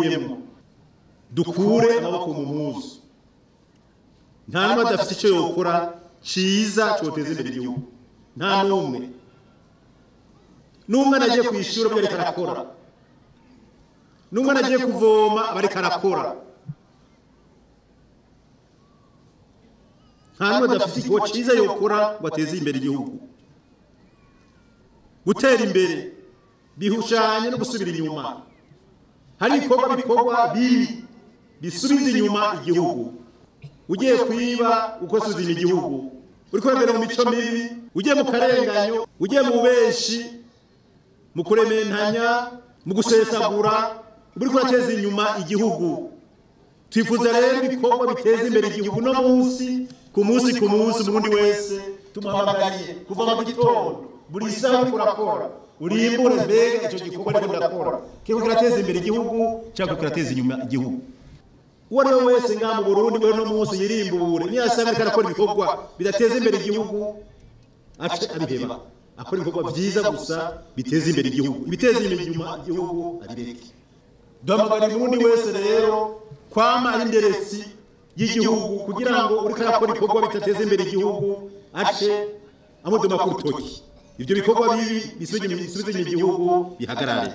twavuyemo dukure amaboko mu muzu nta numwe adafite icyo yokora ciza cyoteza imbere igihugu nta numwe n'umwana agiye ku ishuri bari karakora n'umwana agiye kuvoma bari karakora nta numwe adafite igikorwa ciza yokora ngo ateze imbere igihugu gutera imbere bihushanye no gusubira inyuma hari ibikorwa bibi bisubiza inyuma igihugu ugiye kwiba ukosubiza igihugu uri kwegera mu mico mibi ugiye mu karenganyo ugiye mu beshi mu kurementanya mu gusesagura uri kurateza inyuma igihugu twifuza rero ibikorwa biteza imbere igihugu no ku munsi umurundi wese tumuhamagariye kuva mu gitondo buri saha kurakora urimbure mbega icyo gikorwa ariko ndakora kiko kirateza imbere igihugu cyangwa kirateza inyuma igihugu uwo ari we wese ngaha mu Burundi we no munsi yirimbure niyasanga ariko arakora ibikorwa bidateza imbere igihugu ace abiheba akora ibikorwa byiza gusa biteza imbere igihugu ibiteza imbere inyuma igihugu abireke duhamagara Burundi wese rero kwama ari nderetsi y'igihugu kugira ngo uriko arakora ibikorwa bidateza imbere igihugu ace amudoma ku rutoki ibyo bikorwa bibi bisubiza igihugu bihagarare